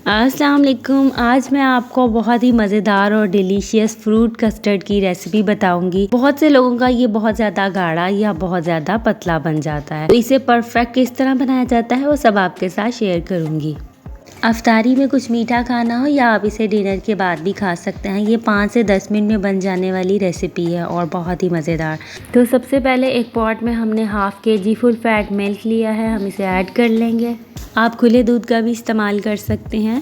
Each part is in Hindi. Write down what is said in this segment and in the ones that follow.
अस्सलाम वालेकुम। आज मैं आपको बहुत ही मज़ेदार और डिलीशियस फ्रूट कस्टर्ड की रेसिपी बताऊंगी। बहुत से लोगों का ये बहुत ज़्यादा गाढ़ा या बहुत ज़्यादा पतला बन जाता है, तो इसे परफेक्ट किस तरह बनाया जाता है वो सब आपके साथ शेयर करूंगी। अफ्तारी में कुछ मीठा खाना हो या आप इसे डिनर के बाद भी खा सकते हैं। ये 5 से 10 मिनट में बन जाने वाली रेसिपी है और बहुत ही मज़ेदार। तो सबसे पहले एक पॉट में हमने half kg full fat milk लिया है, हम इसे ऐड कर लेंगे। आप खुले दूध का भी इस्तेमाल कर सकते हैं।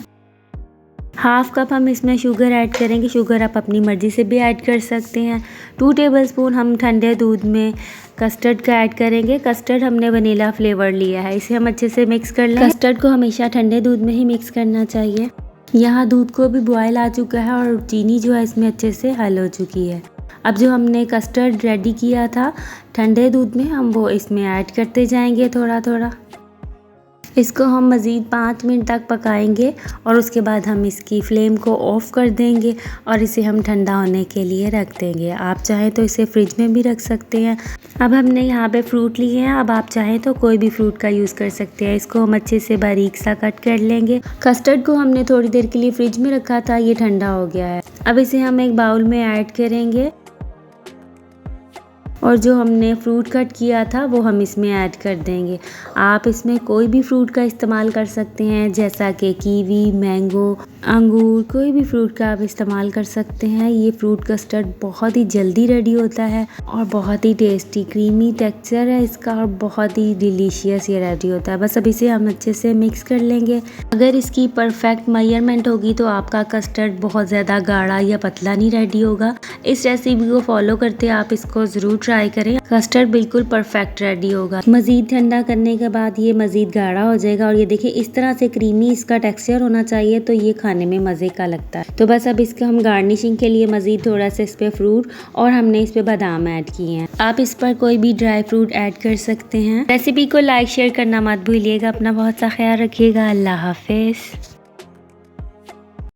हाफ कप हम इसमें शुगर ऐड करेंगे। शुगर आप अपनी मर्ज़ी से भी ऐड कर सकते हैं। 2 टेबलस्पून हम ठंडे दूध में कस्टर्ड का ऐड करेंगे। कस्टर्ड हमने वनीला फ्लेवर लिया है, इसे हम अच्छे से मिक्स कर लें। कस्टर्ड को हमेशा ठंडे दूध में ही मिक्स करना चाहिए। यहाँ दूध को भी बॉयल आ चुका है और चीनी जो है इसमें अच्छे से हल हो चुकी है। अब जो हमने कस्टर्ड रेडी किया था ठंडे दूध में, हम वो इसमें ऐड करते जाएंगे थोड़ा थोड़ा। इसको हम मज़ीद 5 मिनट तक पकाएंगे और उसके बाद हम इसकी फ्लेम को ऑफ़ कर देंगे और इसे हम ठंडा होने के लिए रख देंगे। आप चाहें तो इसे फ्रिज में भी रख सकते हैं। अब हमने यहाँ पे फ्रूट लिए हैं, अब आप चाहें तो कोई भी फ्रूट का यूज़ कर सकते हैं। इसको हम अच्छे से बारीक सा कट कर लेंगे। कस्टर्ड को हमने थोड़ी देर के लिए फ्रिज में रखा था, ये ठंडा हो गया है। अब इसे हम एक बाउल में ऐड करेंगे और जो हमने फ्रूट कट किया था वो हम इसमें ऐड कर देंगे। आप इसमें कोई भी फ्रूट का इस्तेमाल कर सकते हैं, जैसा कि कीवी, मैंगो, अंगूर, कोई भी फ्रूट का आप इस्तेमाल कर सकते हैं। ये फ्रूट कस्टर्ड बहुत ही जल्दी रेडी होता है और बहुत ही टेस्टी क्रीमी टेक्सचर है इसका और बहुत ही डिलीशियस ये रेडी होता है। बस अब इसे हम अच्छे से मिक्स कर लेंगे। अगर इसकी परफेक्ट मेजरमेंट होगी तो आपका कस्टर्ड बहुत ज़्यादा गाढ़ा या पतला नहीं रेडी होगा। इस रेसिपी को फॉलो करते आप इसको ज़रूर ट्राई करें। कस्टर्ड बिल्कुल परफेक्ट रेडी होगा। मज़ीद ठंडा करने के बाद ये मज़ीद गाढ़ा हो जाएगा और ये देखिए इस तरह से क्रीमी इसका टेक्सचर होना चाहिए, तो ये खाने में मज़े का लगता है। तो बस अब इसका हम गार्निशिंग के लिए मज़ीद थोड़ा सा इस पर फ्रूट और हमने इस पर बादाम ऐड किए हैं। आप इस पर कोई भी ड्राई फ्रूट ऐड कर सकते हैं। रेसिपी को लाइक शेयर करना मत भूलिएगा। अपना बहुत सा ख्याल रखिएगा। अल्लाह हाफिज़।